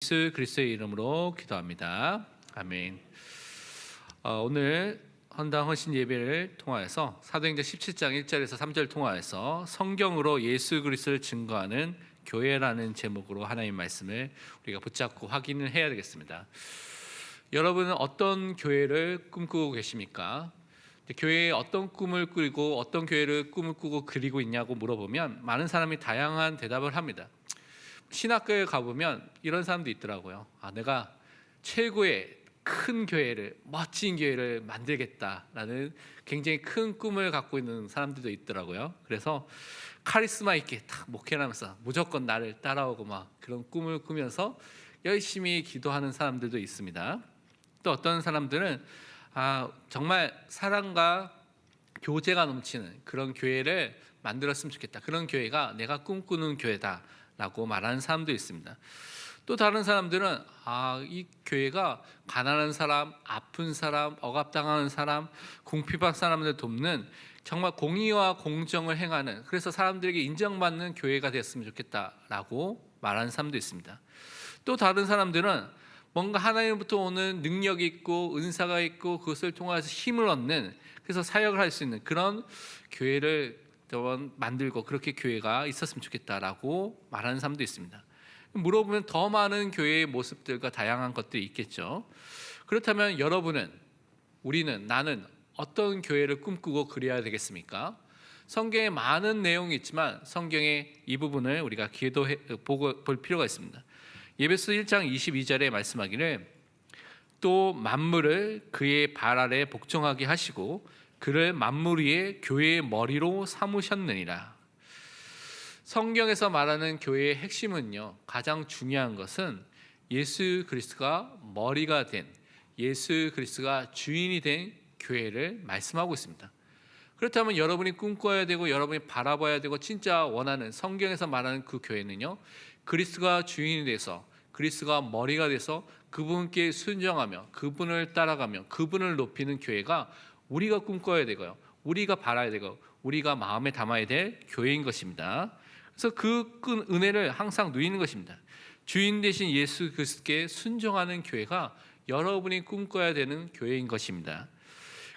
예수 그리스도의 이름으로 기도합니다. 아멘. 오늘 헌당 헌신 예배를 통하여서 사도행전 17장 1절에서 3절 통하여서 성경으로 예수 그리스도를 증거하는 교회라는 제목으로 하나님 말씀을 우리가 붙잡고 확인을 해야 되겠습니다. 여러분은 어떤 교회를 꿈꾸고 계십니까? 교회에 어떤 꿈을 꾸고 어떤 교회를 꿈을 꾸고 그리고 있냐고 물어보면 많은 사람이 다양한 대답을 합니다. 신학교에 가보면 이런 사람도 있더라고요. 내가 최고의 큰 교회를, 멋진 교회를 만들겠다라는 굉장히 큰 꿈을 갖고 있는 사람들도 있더라고요. 그래서 카리스마 있게 딱 목회를 하면서 무조건 나를 따라오고 막 그런 꿈을 꾸면서 열심히 기도하는 사람들도 있습니다. 또 어떤 사람들은 정말 사랑과 교제가 넘치는 그런 교회를 만들었으면 좋겠다. 그런 교회가 내가 꿈꾸는 교회다 라고 말하는 사람도 있습니다. 또 다른 사람들은 이 교회가 가난한 사람, 아픈 사람, 억압당하는 사람, 궁핍한 사람들 돕는 정말 공의와 공정을 행하는, 그래서 사람들에게 인정받는 교회가 됐으면 좋겠다라고 말하는 사람도 있습니다. 또 다른 사람들은 뭔가 하나님부터 오는 능력이 있고 은사가 있고 그것을 통해서 힘을 얻는, 그래서 사역을 할 수 있는 그런 교회를 만들고 그렇게 교회가 있었으면 좋겠다라고 말하는 사람도 있습니다. 물어보면 더 많은 교회의 모습들과 다양한 것들이 있겠죠. 그렇다면 여러분은, 우리는, 나는 어떤 교회를 꿈꾸고 그려야 되겠습니까? 성경에 많은 내용이 있지만 성경의 이 부분을 우리가 볼 필요가 있습니다. 에베소 1장 22절에 말씀하기를 또 만물을 그의 발 아래 복종하게 하시고 그를 만물 위에 교회의 머리로 삼으셨느니라. 성경에서 말하는 교회의 핵심은요, 가장 중요한 것은 예수 그리스도가 머리가 된, 예수 그리스도가 주인이 된 교회를 말씀하고 있습니다. 그렇다면 여러분이 꿈꿔야 되고 여러분이 바라봐야 되고 진짜 원하는, 성경에서 말하는 그 교회는요, 그리스도가 주인이 돼서, 그리스도가 머리가 돼서 그분께 순종하며 그분을 따라가며 그분을 높이는 교회가 우리가 꿈꿔야 되고요, 우리가 바라야 되고 우리가 마음에 담아야 될 교회인 것입니다. 그래서 그 은혜를 항상 누리는 것입니다. 주인 되신 예수 그리스도께 순종하는 교회가 여러분이 꿈꿔야 되는 교회인 것입니다.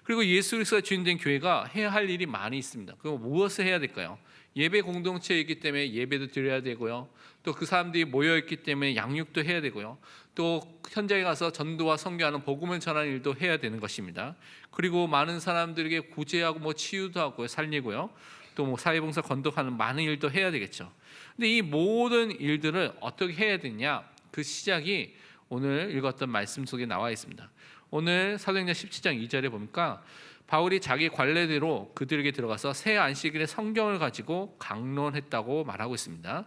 그리고 예수 그리스도가 주인 된 교회가 해야 할 일이 많이 있습니다. 그럼 무엇을 해야 될까요? 예배 공동체이기 때문에 예배도 드려야 되고요, 또 그 사람들이 모여있기 때문에 양육도 해야 되고요, 또 현장에 가서 전도와 선교하는 복음을 전하는 일도 해야 되는 것입니다. 그리고 많은 사람들에게 구제하고 치유도 하고 살리고요, 또 사회봉사 건독하는 많은 일도 해야 되겠죠. 근데 이 모든 일들을 어떻게 해야 되냐, 그 시작이 오늘 읽었던 말씀 속에 나와 있습니다. 오늘 사도행전 17장 2절에 보니까 바울이 자기 관례대로 그들에게 들어가서 새 안식일에 성경을 가지고 강론했다고 말하고 있습니다.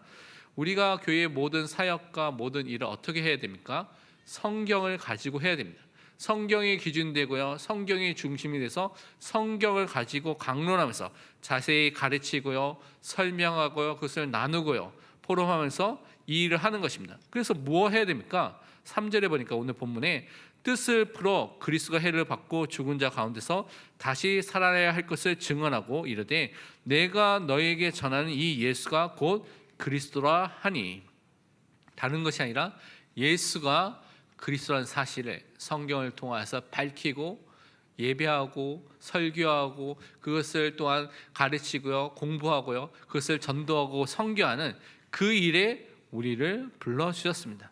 우리가 교회의 모든 사역과 모든 일을 어떻게 해야 됩니까? 성경을 가지고 해야 됩니다. 성경이 기준되고요, 성경이 중심이 돼서 성경을 가지고 강론하면서 자세히 가르치고요, 설명하고요, 그것을 나누고요, 포럼하면서 이 일을 하는 것입니다. 그래서 뭐 해야 됩니까? 3절에 보니까 오늘 본문에 뜻을 풀어 그리스도가 해를 받고 죽은 자 가운데서 다시 살아나야 할 것을 증언하고 이르되 내가 너에게 전하는 이 예수가 곧 그리스도라 하니. 다른 것이 아니라 예수가 그리스도라는 사실을 성경을 통해서 밝히고 예배하고 설교하고 그것을 또한 가르치고요, 공부하고요, 그것을 전도하고 선교하는 그 일에 우리를 불러주셨습니다.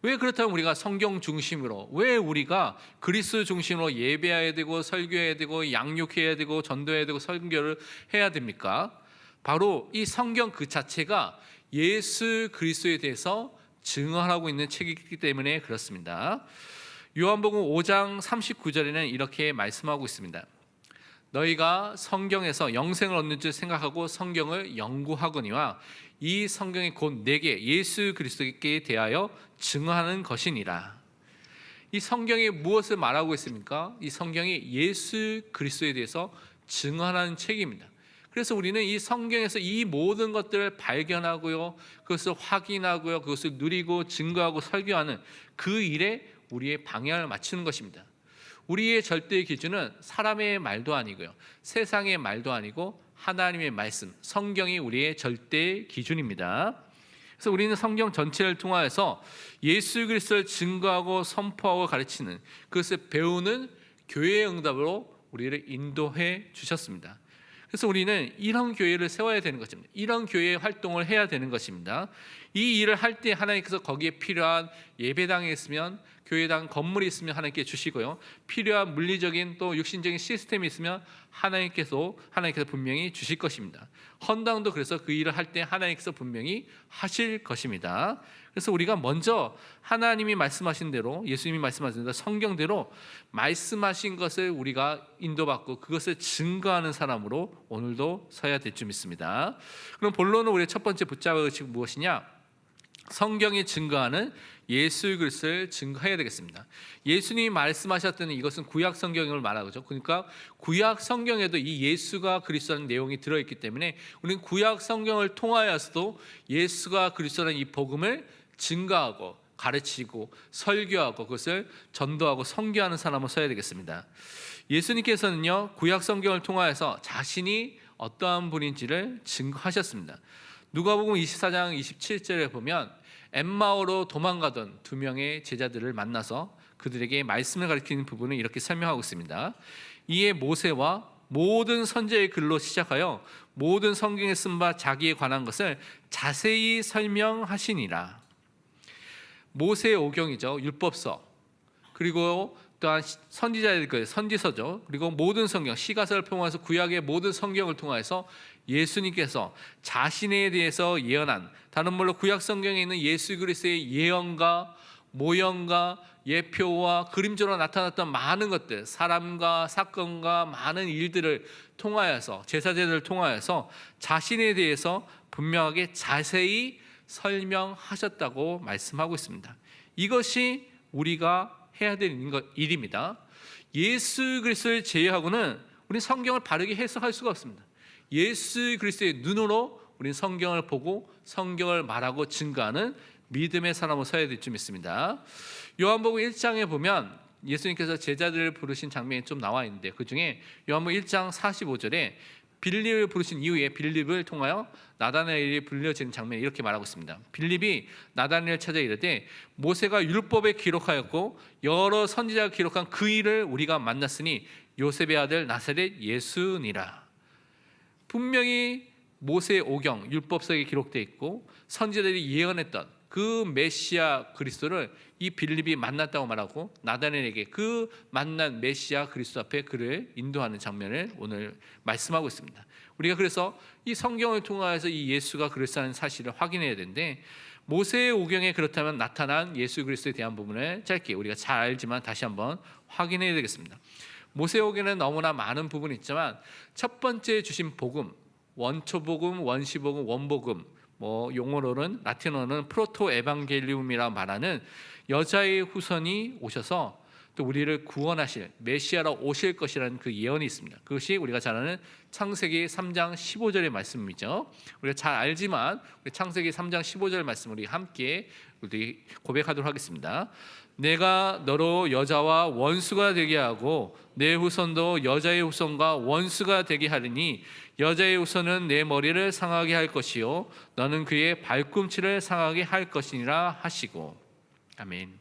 왜 그렇다면 우리가 성경 중심으로, 왜 우리가 그리스도 중심으로 예배해야 되고 설교해야 되고 양육해야 되고 전도해야 되고 선교를 해야 됩니까? 바로 이 성경 그 자체가 예수 그리스도에 대해서 증언하고 있는 책이기 때문에 그렇습니다. 요한복음 5장 39절에는 이렇게 말씀하고 있습니다. 너희가 성경에서 영생을 얻는 줄 생각하고 성경을 연구하거니와 이 성경이 곧 내게 예수 그리스도께 대하여 증언하는 것이니라. 이 성경이 무엇을 말하고 있습니까? 이 성경이 예수 그리스도에 대해서 증언하는 책입니다. 그래서 우리는 이 성경에서 이 모든 것들을 발견하고요, 그것을 확인하고요, 그것을 누리고 증거하고 설교하는 그 일에 우리의 방향을 맞추는 것입니다. 우리의 절대 기준은 사람의 말도 아니고요, 세상의 말도 아니고 하나님의 말씀, 성경이 우리의 절대 기준입니다. 그래서 우리는 성경 전체를 통하여서 예수 그리스도를 증거하고 선포하고 가르치는, 그것을 배우는 교회의 응답으로 우리를 인도해 주셨습니다. 그래서 우리는 이런 교회를 세워야 되는 것입니다. 이런 교회의 활동을 해야 되는 것입니다. 이 일을 할 때 하나님께서 거기에 필요한 예배당이 있으면, 교회당 건물이 있으면 하나님께 주시고요, 필요한 물리적인 또 육신적인 시스템이 있으면 하나님께서 분명히 주실 것입니다. 헌당도 그래서 그 일을 할 때 하나님께서 분명히 하실 것입니다. 그래서 우리가 먼저 하나님이 말씀하신 대로, 예수님이 말씀하신 대로, 성경대로 말씀하신 것을 우리가 인도받고 그것을 증거하는 사람으로 오늘도 서야 될 줄 믿습니다. 그럼 본론은 우리의 첫 번째 붙잡을 것이 무엇이냐? 성경이 증거하는 예수 그리스도를 증거해야 되겠습니다. 예수님이 말씀하셨던 이것은 구약 성경을 말하죠. 그러니까 구약 성경에도 이 예수가 그리스도라는 내용이 들어있기 때문에 우리는 구약 성경을 통하여서도 예수가 그리스도라는 이 복음을 증거하고 가르치고 설교하고 그것을 전도하고 선교하는 사람으로 서야 되겠습니다. 예수님께서는요, 구약 성경을 통하여서 자신이 어떠한 분인지를 증거하셨습니다. 누가복음 24장 27절에 보면 엠마오로 도망가던 두 명의 제자들을 만나서 그들에게 말씀을 가르치는 부분을 이렇게 설명하고 있습니다. 이에 모세와 모든 선지자의 글로 시작하여 모든 성경에 쓴 바 자기에 관한 것을 자세히 설명하시니라. 모세의 오경이죠, 율법서, 그리고 또한 선지자의 글, 선지서죠, 그리고 모든 성경, 시가서를 통해서 구약의 모든 성경을 통해서 예수님께서 자신에 대해서 예언한, 다른 말로 구약 성경에 있는 예수 그리스도의 예언과 모형과 예표와 그림자로 나타났던 많은 것들, 사람과 사건과 많은 일들을 통하여서, 제사제들을 통하여서 자신에 대해서 분명하게 자세히 설명하셨다고 말씀하고 있습니다. 이것이 우리가 해야 될 일입니다. 예수 그리스도를 제외하고는 우리는 성경을 바르게 해석할 수가 없습니다. 예수 그리스도의 눈으로 우리는 성경을 보고 성경을 말하고 증거하는 믿음의 사람으로 서야 될 줄 믿습니다. 요한복음 1장에 보면 예수님께서 제자들을 부르신 장면이 좀 나와 있는데, 그 중에 요한복음 1장 45절에 빌립을 부르신 이후에 빌립을 통하여 나다나엘이 불려지는 장면이 이렇게 말하고 있습니다. 빌립이 나다나엘을 찾아 이르되 모세가 율법에 기록하였고 여러 선지자가 기록한 그 일을 우리가 만났으니 요셉의 아들 나사렛 예수니라. 분명히 모세의 오경, 율법서에 기록되어 있고 선지자들이 예언했던 그 메시아 그리스도를 이 빌립이 만났다고 말하고 나다나엘에게 그 만난 메시아 그리스도 앞에 그를 인도하는 장면을 오늘 말씀하고 있습니다. 우리가 그래서 이 성경을 통해서 이 예수가 그리스도라는 사실을 확인해야 되는데, 모세의 오경에 그렇다면 나타난 예수 그리스도에 대한 부분을 짧게, 우리가 잘 알지만 다시 한번 확인해야 되겠습니다. 모세의 오경에는 너무나 많은 부분이 있지만 첫 번째 주신 복음, 원초복음, 원시복음, 원복음, 용어로는 라틴어는 프로토 에반겔리움이라 말하는 여자의 후손이 오셔서 또 우리를 구원하실 메시아로 오실 것이라는 그 예언이 있습니다. 그것이 우리가 잘 아는 창세기 3장 15절의 말씀이죠. 우리가 잘 알지만 우리 창세기 3장 15절 말씀 우리 함께 우리 고백하도록 하겠습니다. 내가 너로 여자와 원수가 되게 하고 내 후손도 여자의 후손과 원수가 되게 하리니 여자의 후손은 내 머리를 상하게 할 것이요 너는 그의 발꿈치를 상하게 할 것이니라 하시고. 아멘.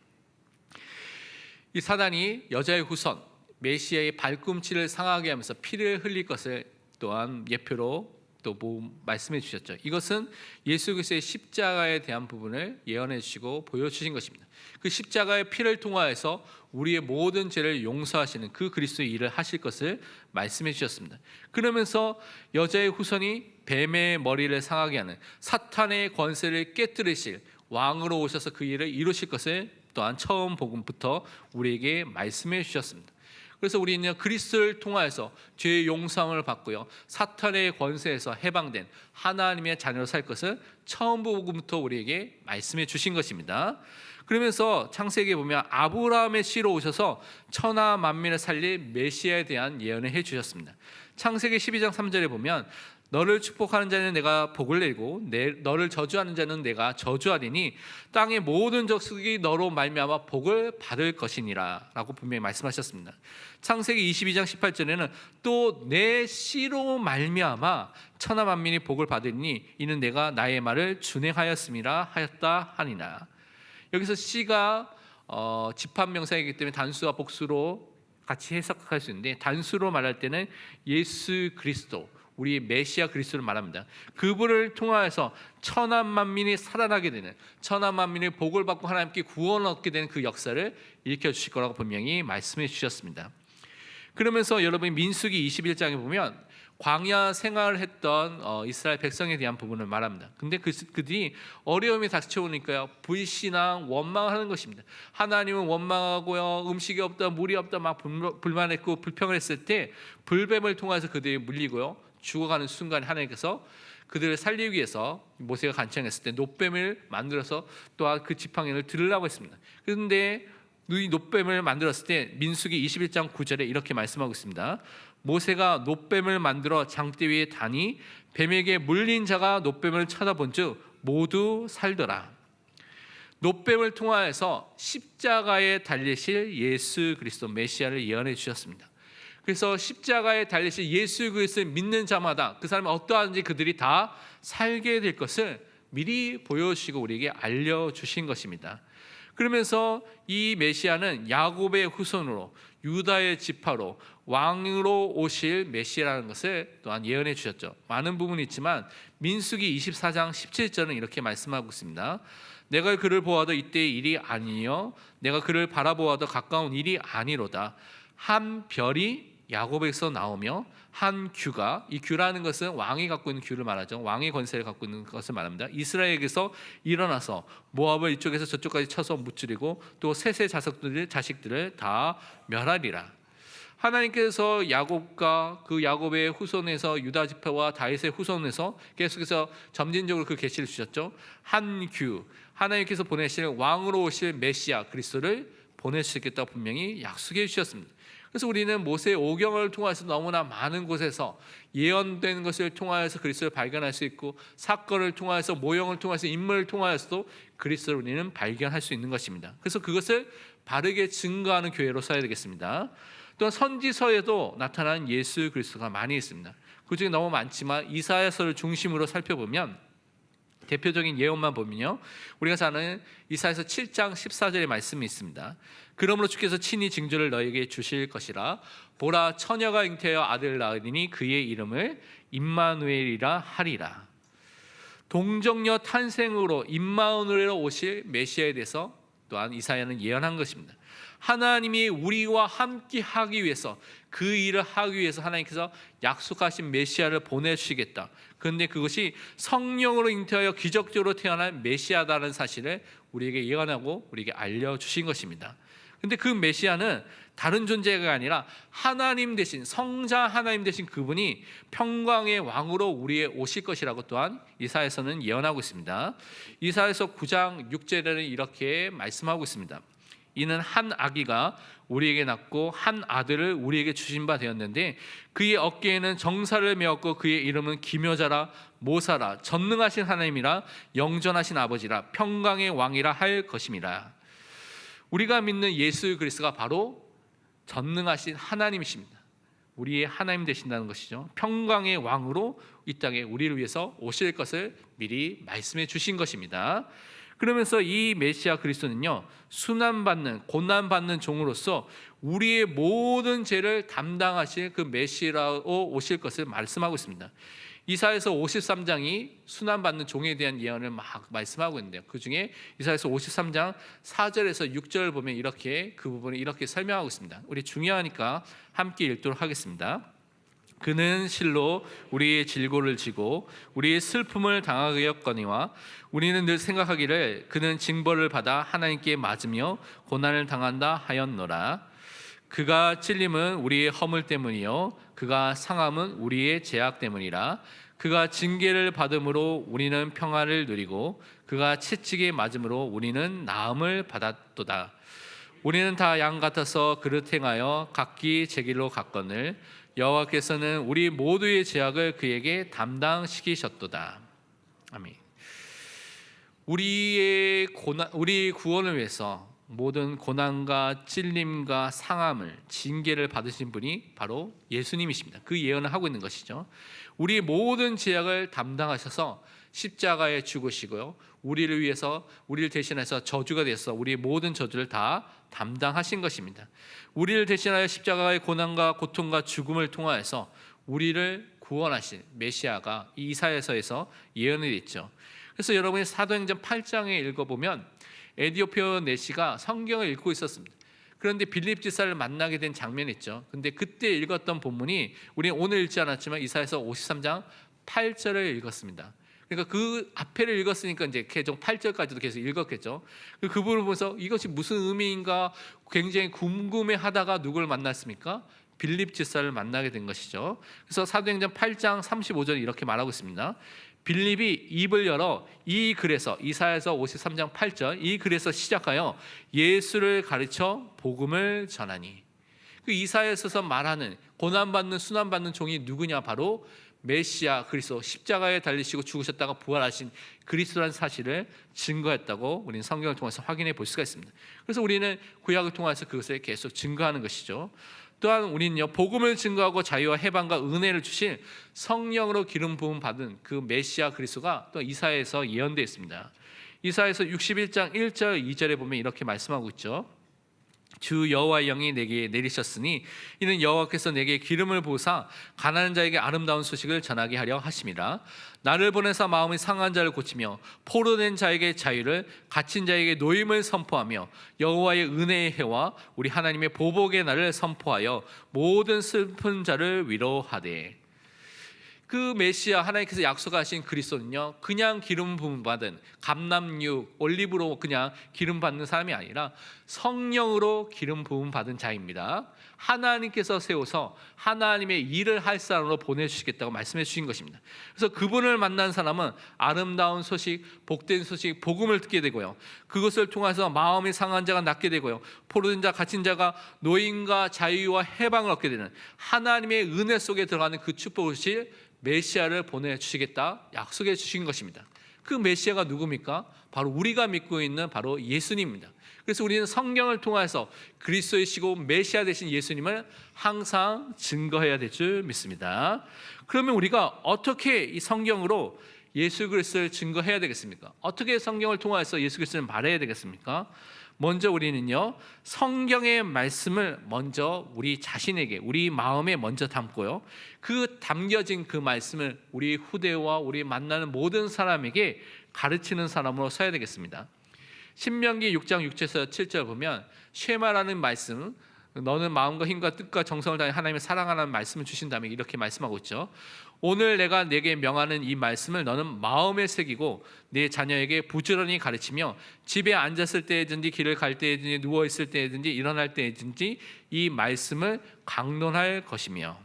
이 사단이 여자의 후손 메시아의 발꿈치를 상하게 하면서 피를 흘릴 것을 또한 예표로 또 말씀해 주셨죠. 이것은 예수 그리스도의 십자가에 대한 부분을 예언해 주시고 보여주신 것입니다. 그 십자가의 피를 통하여서 우리의 모든 죄를 용서하시는 그 그리스도의 일을 하실 것을 말씀해 주셨습니다. 그러면서 여자의 후손이 뱀의 머리를 상하게 하는 사탄의 권세를 깨뜨리실 왕으로 오셔서 그 일을 이루실 것을 또한 처음 복음부터 우리에게 말씀해 주셨습니다. 그래서 우리는 그리스도를 통하여서 죄의 용서함을 받고요, 사탄의 권세에서 해방된 하나님의 자녀로 살 것을 처음 복음부터 우리에게 말씀해 주신 것입니다. 그러면서 창세기에 보면 아브라함의 씨로 오셔서 천하 만민을 살릴 메시아에 대한 예언을 해 주셨습니다. 창세기 12장 3절에 보면 너를 축복하는 자는 내가 복을 내리고 너를 저주하는 자는 내가 저주하리니 땅의 모든 족속이 너로 말미암아 복을 받을 것이니라 라고 분명히 말씀하셨습니다. 창세기 22장 18절에는 또 내 씨로 말미암아 천하 만민이 복을 받으니 이는 내가 나의 말을 준행하였음이라 하였다 하니라. 여기서 씨가 집합명사이기 때문에 단수와 복수로 같이 해석할 수 있는데, 단수로 말할 때는 예수 그리스도, 우리 메시아 그리스도를 말합니다. 그분을 통하여서 천하 만민이 살아나게 되는, 천하 만민의 복을 받고 하나님께 구원을 얻게 되는 그 역사를 일으켜 주실 거라고 분명히 말씀해 주셨습니다. 그러면서 여러분 민수기 21장에 보면 광야 생활을 했던 이스라엘 백성에 대한 부분을 말합니다. 근데 그들이 어려움이 닥쳐오니까요, 불신앙, 원망하는 것입니다. 하나님은 원망하고요, 음식이 없다, 물이 없다 막 불만했고 불평을 했을 때 불뱀을 통해서 그들이 물리고요, 죽어가는 순간 하나님께서 그들을 살리기 위해서 모세가 간청했을 때 놋뱀을 만들어서 또한 그 지팡이를 들으라고 했습니다. 그런데 이 놋뱀을 만들었을 때 민수기 21장 9절에 이렇게 말씀하고 있습니다. 모세가 놋뱀을 만들어 장대 위에 다니 뱀에게 물린 자가 놋뱀을 쳐다본즉 모두 살더라. 놋뱀을 통하여서 십자가에 달리실 예수 그리스도 메시아를 예언해 주셨습니다. 그래서 십자가에 달리실 예수 그리스도를 믿는 자마다 그 사람이 어떠한지 그들이 다 살게 될 것을 미리 보여주시고 우리에게 알려주신 것입니다. 그러면서 이 메시아는 야곱의 후손으로, 유다의 지파로, 왕으로 오실 메시아라는 것을 또한 예언해 주셨죠. 많은 부분이 있지만 민수기 24장 17절은 이렇게 말씀하고 있습니다. 내가 그를 보아도 이때의 일이 아니요 내가 그를 바라보아도 가까운 일이 아니로다. 한 별이 야곱에서 나오며 한 규가, 이 규라는 것은 왕이 갖고 있는 규를 말하죠. 왕의 권세를 갖고 있는 것을 말합니다. 이스라엘에게서 일어나서 모압을 이쪽에서 저쪽까지 쳐서 무찌르고 또 셋의 자식들을 다 멸하리라. 하나님께서 야곱과 그 야곱의 후손에서 유다 지파와 다윗의 후손에서 계속해서 점진적으로 그 계시를 주셨죠. 한 규, 하나님께서 보내실 왕으로 오실 메시아 그리스도를 보내시겠다고 분명히 약속해 주셨습니다. 그래서 우리는 모세의 오경을 통해서 너무나 많은 곳에서 예언된 것을 통하여서 그리스도를 발견할 수 있고, 사건을 통하여서, 모형을 통해서, 인물을 통하여서도 그리스도를 우리는 발견할 수 있는 것입니다. 그래서 그것을 바르게 증거하는 교회로 서야 되겠습니다. 또한 선지서에도 나타난 예수 그리스도가 많이 있습니다. 그중에 너무 많지만 이사야서를 중심으로 살펴보면 대표적인 예언만 보면요, 우리가 잘 아는 이사야서 7장 14절의 말씀이 있습니다. 그러므로 주께서 친히 징조를 너에게 주실 것이라. 보라, 처녀가 잉태하여 아들을 낳으리니 그의 이름을 임마누엘이라 하리라. 동정녀 탄생으로 임마누엘로 오실 메시아에 대해서 또한 이사야는 예언한 것입니다. 하나님이 우리와 함께 하기 위해서, 그 일을 하기 위해서 하나님께서 약속하신 메시아를 보내주시겠다. 그런데 그것이 성령으로 잉태하여 기적적으로 태어난 메시아다라는 사실을 우리에게 예언하고 우리에게 알려주신 것입니다. 그런데 그 메시아는 다른 존재가 아니라 하나님 대신, 성자 하나님 대신 그분이 평강의 왕으로 우리에 오실 것이라고 또한 이사야서는 예언하고 있습니다. 이사야서 9장 6절에는 이렇게 말씀하고 있습니다. 이는 한 아기가 우리에게 낳고 한 아들을 우리에게 주신 바 되었는데 그의 어깨에는 정사를 메었고 그의 이름은 기묘자라, 모사라, 전능하신 하나님이라, 영전하신 아버지라, 평강의 왕이라 할 것임이라. 우리가 믿는 예수 그리스도가 바로 전능하신 하나님이십니다. 우리의 하나님 되신다는 것이죠. 평강의 왕으로 이 땅에 우리를 위해서 오실 것을 미리 말씀해 주신 것입니다. 그러면서 이 메시아 그리스도는요, 순환받는, 고난받는 종으로서 우리의 모든 죄를 담당하실 그 메시아로 오실 것을 말씀하고 있습니다. 이사야서 53장이 순환받는 종에 대한 예언을 막 말씀하고 있는데요, 그 중에 이사야서 53장 4절에서 6절을 보면 이렇게 그 부분을 이렇게 설명하고 있습니다. 우리 중요하니까 함께 읽도록 하겠습니다. 그는 실로 우리의 질고를 지고 우리의 슬픔을 당하게 하였거니와 우리는 늘 생각하기를 그는 징벌을 받아 하나님께 맞으며 고난을 당한다 하였노라. 그가 찔림은 우리의 허물 때문이요 그가 상함은 우리의 죄악 때문이라. 그가 징계를 받음으로 우리는 평안을 누리고 그가 채찍에 맞음으로 우리는 나음을 받았도다. 우리는 다 양 같아서 그릇 행하여 각기 제 길로 갔거늘 여호와께서는 우리 모두의 죄악을 그에게 담당시키셨도다. 아멘. 우리 구원을 위해서 모든 고난과 찔림과 상함을 징계를 받으신 분이 바로 예수님이십니다. 그 예언을 하고 있는 것이죠. 우리 모든 죄악을 담당하셔서 십자가에 죽으시고요, 우리를 위해서, 우리를 대신해서 저주가 되어서 우리 모든 저주를 다 담당하신 것입니다. 우리를 대신하여 십자가의 고난과 고통과 죽음을 통하여서 우리를 구원하신 메시아가 이사야서에서 예언이 됐죠. 그래서 여러분이 사도행전 8장에 읽어보면 에디오피아 내시가 성경을 읽고 있었습니다. 그런데 빌립 지사를 만나게 된 장면이 있죠. 근데 그때 읽었던 본문이 우리 오늘 읽지 않았지만 이사야서 53장 8절을 읽었습니다. 그러니까 그 앞에를 읽었으니까 이제 계속 8절까지도 계속 읽었겠죠. 그 부분을 보면서 이것이 무슨 의미인가 굉장히 궁금해하다가 누구를 만났습니까? 빌립 지사를 만나게 된 것이죠. 그래서 사도행전 8장 35절에 이렇게 말하고 있습니다. 빌립이 입을 열어 이 글에서, 이사야서 53장 8절, 이 글에서 시작하여 예수를 가르쳐 복음을 전하니. 그 이사야서에서 말하는 고난받는 순환받는 종이 누구냐? 바로 메시아 그리스도, 십자가에 달리시고 죽으셨다가 부활하신 그리스도라는 사실을 증거했다고 우리는 성경을 통해서 확인해 볼 수가 있습니다. 그래서 우리는 구약을 통해서 그것을 계속 증거하는 것이죠. 또한 우리는요, 복음을 증거하고 자유와 해방과 은혜를 주신 성령으로 기름 부음 받은 그 메시아 그리스도가 또 이사야에서 예언되어 있습니다. 이사야에서 61장 1절 2절에 보면 이렇게 말씀하고 있죠. 주 여호와의 영이 내게 내리셨으니 이는 여호와께서 내게 기름을 부으사 가난한 자에게 아름다운 소식을 전하게 하려 하심이라. 나를 보내사 마음이 상한 자를 고치며 포로된 자에게 자유를, 갇힌 자에게 노임을 선포하며 여호와의 은혜의 해와 우리 하나님의 보복의 날을 선포하여 모든 슬픈 자를 위로하되. 그 메시아, 하나님께서 약속하신 그리스도는요, 그냥 기름 부음 받은 감람유, 올리브로 그냥 기름 받는 사람이 아니라 성령으로 기름 부음 받은 자입니다. 하나님께서 세워서 하나님의 일을 할 사람으로 보내주시겠다고 말씀해 주신 것입니다. 그래서 그분을 만난 사람은 아름다운 소식, 복된 소식, 복음을 듣게 되고요, 그것을 통해서 마음이 상한 자가 낫게 되고요, 포로된 자, 갇힌 자가 노임과 자유와 해방을 얻게 되는 하나님의 은혜 속에 들어가는 그 축복을 주실 메시아를 보내주시겠다 약속해 주신 것입니다. 그 메시아가 누굽니까? 바로 우리가 믿고 있는 바로 예수님입니다. 그래서 우리는 성경을 통해서 그리스도이시고 메시아 되신 예수님을 항상 증거해야 될 줄 믿습니다. 그러면 우리가 어떻게 이 성경으로 예수 그리스도를 증거해야 되겠습니까? 어떻게 성경을 통해서 예수 그리스도를 말해야 되겠습니까? 먼저 우리는요, 성경의 말씀을 먼저 우리 자신에게, 우리 마음에 먼저 담고요, 그 담겨진 그 말씀을 우리 후대와 우리 만나는 모든 사람에게 가르치는 사람으로 서야 되겠습니다. 신명기 6장 6절에서 7절 보면 쉐마라는 말씀, 너는 마음과 힘과 뜻과 정성을 다해 하나님을 사랑하라는 말씀을 주신 다음에 이렇게 말씀하고 있죠. 오늘 내가 내게 명하는 이 말씀을 너는 마음에 새기고 내 자녀에게 부지런히 가르치며 집에 앉았을 때든지 길을 갈 때든지 누워 있을 때든지 일어날 때든지 이 말씀을 강론할 것이며.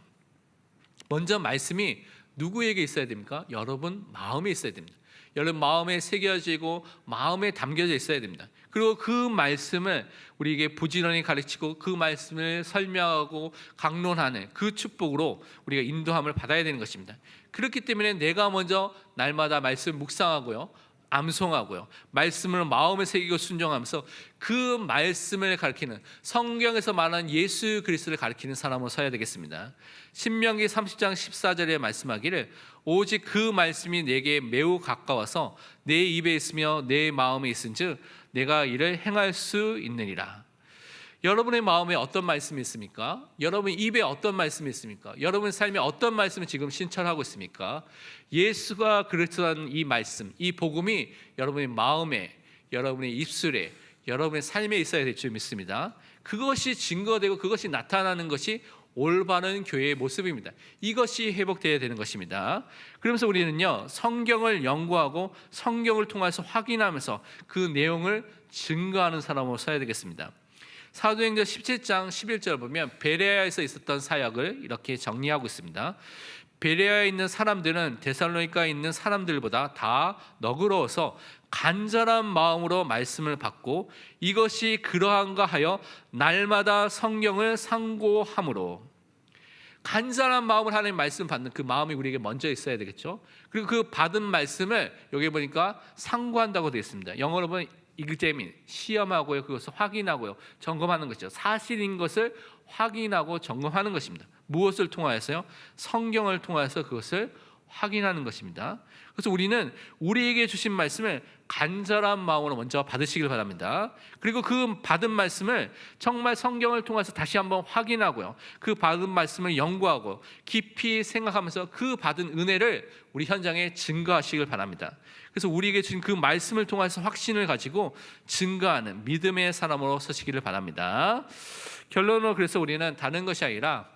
먼저 말씀이 누구에게 있어야 됩니까? 여러분 마음에 있어야 됩니다. 여러분 마음에 새겨지고 마음에 담겨져 있어야 됩니다. 그리고 그 말씀을 우리에게 부지런히 가르치고 그 말씀을 설명하고 강론하는 그 축복으로 우리가 인도함을 받아야 되는 것입니다. 그렇기 때문에 내가 먼저 날마다 말씀 묵상하고요, 암송하고요, 말씀을 마음에 새기고 순종하면서 그 말씀을 가르치는, 성경에서 말하는 예수 그리스도를 가르치는 사람으로 서야 되겠습니다. 신명기 30장 14절에 말씀하기를 오직 그 말씀이 내게 매우 가까워서 내 입에 있으며 내 마음에 있은즉 내가 이를 행할 수 있느니라. 여러분의 마음에 어떤 말씀이 있습니까? 여러분 입에 어떤 말씀이 있습니까? 여러분의 삶에 어떤 말씀을 지금 신철하고 있습니까? 예수가 그리스도라는 이 말씀, 이 복음이 여러분의 마음에, 여러분의 입술에, 여러분의 삶에 있어야 될 줄 믿습니다. 그것이 증거되고 그것이 나타나는 것이 올바른 교회의 모습입니다. 이것이 회복되어야 되는 것입니다. 그러면서 우리는요, 성경을 연구하고 성경을 통해서 확인하면서 그 내용을 증거하는 사람으로 서야 되겠습니다. 사도행전 17장 11절 보면 베레아에서 있었던 사역을 이렇게 정리하고 있습니다. 베레아에 있는 사람들은 데살로니가에 있는 사람들보다 다 너그러워서 간절한 마음으로 말씀을 받고 이것이 그러한가 하여 날마다 성경을 상고함으로. 간절한 마음을 하나님 말씀 받는 그 마음이 우리에게 먼저 있어야 되겠죠. 그리고 그 받은 말씀을 여기 보니까 상고한다고 되어 있습니다. 영어로 보면 examine, 시험하고요, 그것을 확인하고요, 점검하는 것이죠. 사실인 것을 확인하고 점검하는 것입니다. 무엇을 통하여서요? 성경을 통하여서 그것을 확인하는 것입니다. 그래서 우리는 우리에게 주신 말씀을 간절한 마음으로 먼저 받으시길 바랍니다. 그리고 그 받은 말씀을 정말 성경을 통해서 다시 한번 확인하고요, 그 받은 말씀을 연구하고 깊이 생각하면서 그 받은 은혜를 우리 현장에 증거하시길 바랍니다. 그래서 우리에게 주신 그 말씀을 통해서 확신을 가지고 증거하는 믿음의 사람으로 서시기를 바랍니다. 결론으로 그래서 우리는 다른 것이 아니라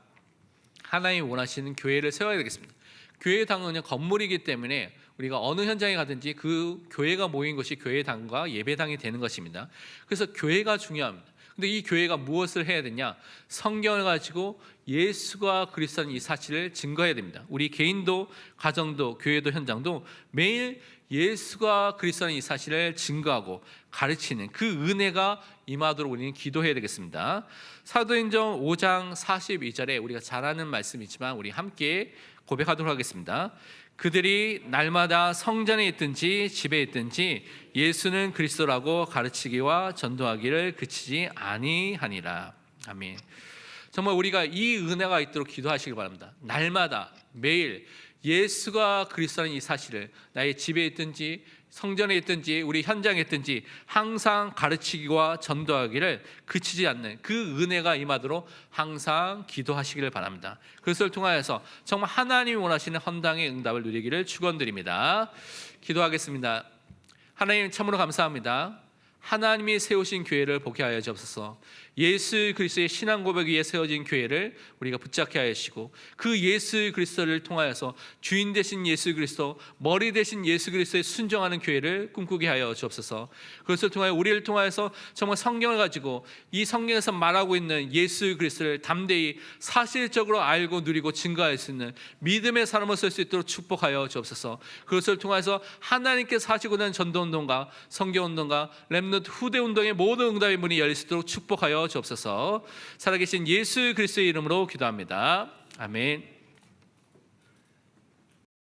하나님이 원하시는 교회를 세워야 되겠습니다. 교회당은 건물이기 때문에 우리가 어느 현장에 가든지 그 교회가 모인 것이 교회당과 예배당이 되는 것입니다. 그래서 교회가 중요합니다. 근데 이 교회가 무엇을 해야 되냐? 성경을 가지고 예수가 그리스도라는 이 사실을 증거해야 됩니다. 우리 개인도, 가정도, 교회도, 현장도 매일 예수가 그리스도라는 이 사실을 증거하고 가르치는 그 은혜가 임하도록 우리는 기도해야 되겠습니다. 사도행전 5장 42절에 우리가 잘 아는 말씀이지만 우리 함께 고백하도록 하겠습니다. 그들이 날마다 성전에 있든지 집에 있든지 예수는 그리스도라고 가르치기와 전도하기를 그치지 아니하니라. 아멘. 정말 우리가 이 은혜가 있도록 기도하시기 바랍니다. 날마다 매일 예수가 그리스도라는 이 사실을 나의 집에 있든지 성전에 있든지 우리 현장에 있든지 항상 가르치기와 전도하기를 그치지 않는 그 은혜가 임하도록 항상 기도하시기를 바랍니다. 그것을 통하여서 정말 하나님이 원하시는 헌당의 응답을 누리기를 축원드립니다. 기도하겠습니다. 하나님 참으로 감사합니다. 하나님이 세우신 교회를 보게 하여 주옵소서. 예수 그리스도의 신앙 고백 위에 세워진 교회를 우리가 붙잡게 하시고 그 예수 그리스도를 통하여서 주인 되신 예수 그리스도, 머리 되신 예수 그리스도에 순종하는 교회를 꿈꾸게 하여 주옵소서. 그것을 통하여 우리를 통하여서 정말 성경을 가지고 이 성경에서 말하고 있는 예수 그리스도를 담대히 사실적으로 알고 누리고 증거할 수 있는 믿음의 사람으로 설 수 있도록 축복하여 주옵소서. 그것을 통해서 하나님께서 하시고 있는 전도운동과 성경운동과 렘넌트 후대운동의 모든 응답의 문이 열릴 수 있도록 축복하여 주옵소서. 살아계신 예수 그리스도의 이름으로 기도합니다. 아멘.